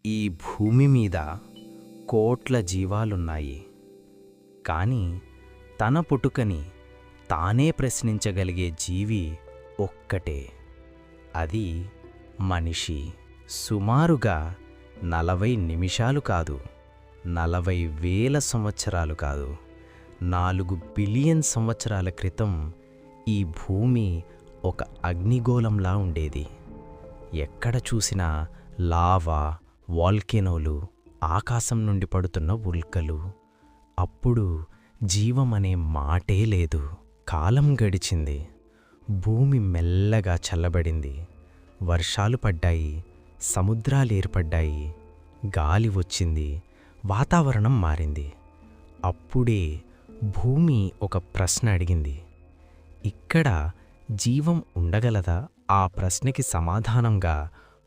ఈ భూమి మీద కోట్ల జీవాలున్నాయి. కాని తన పుట్టుకని తానే ప్రశ్నించగలిగే జీవి ఒక్కటే. అది మనిషి. సుమారుగా 40 నిమిషాలు కాదు, 40,000 సంవత్సరాలు కాదు, 4 బిలియన్ సంవత్సరాల క్రితం ఈ భూమి ఒక అగ్నిగోళంలా ఉండేది. ఎక్కడ చూసినా లావా, వాల్కెనోలు, ఆకాశం నుండి పడుతున్న ఉల్కలు. అప్పుడు జీవమనే మాటే లేదు. కాలం గడిచింది. భూమి మెల్లగా చల్లబడింది. వర్షాలు పడ్డాయి, సముద్రాలేర్పడ్డాయి, గాలి వచ్చింది, వాతావరణం మారింది. అప్పుడే భూమి ఒక ప్రశ్న అడిగింది. ఇక్కడ జీవం ఉండగలదా? ఆ ప్రశ్నకి సమాధానంగా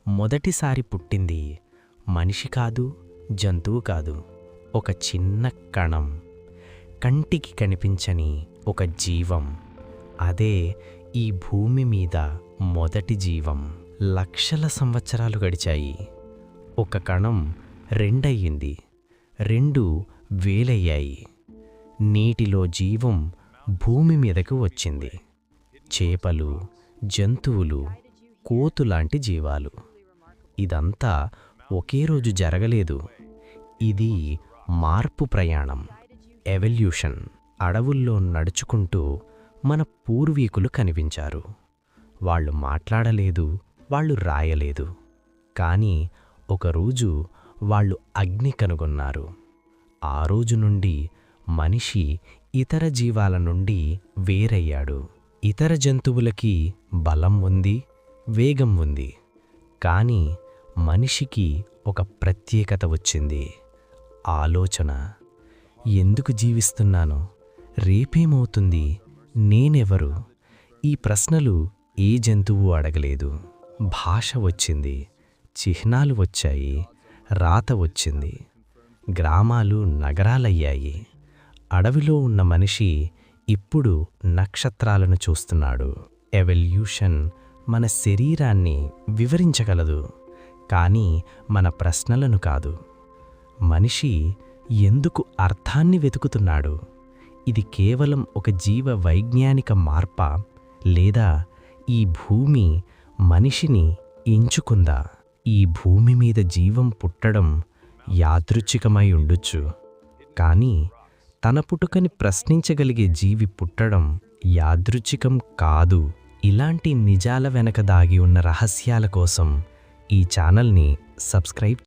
మొదటిసారి పుట్టింది మనిషి కాదు, జంతువు కాదు, ఒక చిన్న కణం. కంటికి కనిపించని ఒక జీవం. అదే ఈ భూమి మీద మొదటి జీవం. లక్షల సంవత్సరాలు గడిచాయి. ఒక కణం 2 అయ్యింది, 2 వేలయ్యాయి. నీటిలో జీవం భూమి మీదకు వచ్చింది. చేపలు, జంతువులు, కోతులాంటి జీవాలు. ఇదంతా ఒకే రోజు జరగలేదు. ఇది మార్పు ప్రయాణం, ఎవల్యూషన్. అడవుల్లో నడుచుకుంటూ మన పూర్వీకులు కనిపించారు. వాళ్ళు మాట్లాడలేదు, వాళ్ళు రాయలేదు. కానీ ఒకరోజు వాళ్ళు అగ్ని కనుగొన్నారు. ఆ రోజు నుండి మనిషి ఇతర జీవాల నుండి వేరయ్యాడు. ఇతర జంతువులకి బలం ఉంది, వేగం ఉంది. కానీ మనిషికి ఒక ప్రత్యేకత వచ్చింది. ఆలోచన. ఎందుకు జీవిస్తున్నాను? రేపేమవుతుంది? నేనెవరు? ఈ ప్రశ్నలు ఏ జంతువు అడగలేదు. భాష వచ్చింది, చిహ్నాలు వచ్చాయి, రాత వచ్చింది. గ్రామాలు నగరాలయ్యాయి. అడవిలో ఉన్న మనిషి ఇప్పుడు నక్షత్రాలను చూస్తున్నాడు. ఎవల్యూషన్ మన శరీరాన్ని వివరించగలదు, కానీ మన ప్రశ్నలను కాదు. మనిషి ఎందుకు అర్థాన్ని వెతుకుతున్నాడు? ఇది కేవలం ఒక జీవ వైజ్ఞానిక మార్పా, లేదా ఈ భూమి మనిషిని ఎంచుకుందా? ఈ భూమి మీద జీవం పుట్టడం యాదృచ్ఛికమై ఉండొచ్చు, కానీ తన పుట్టుకని ప్రశ్నించగలిగే జీవి పుట్టడం యాదృచ్ఛికం కాదు. ఇలాంటి నిజాల వెనక దాగి ఉన్న రహస్యాల కోసం ఈ ఛానల్ని సబ్స్క్రైబ్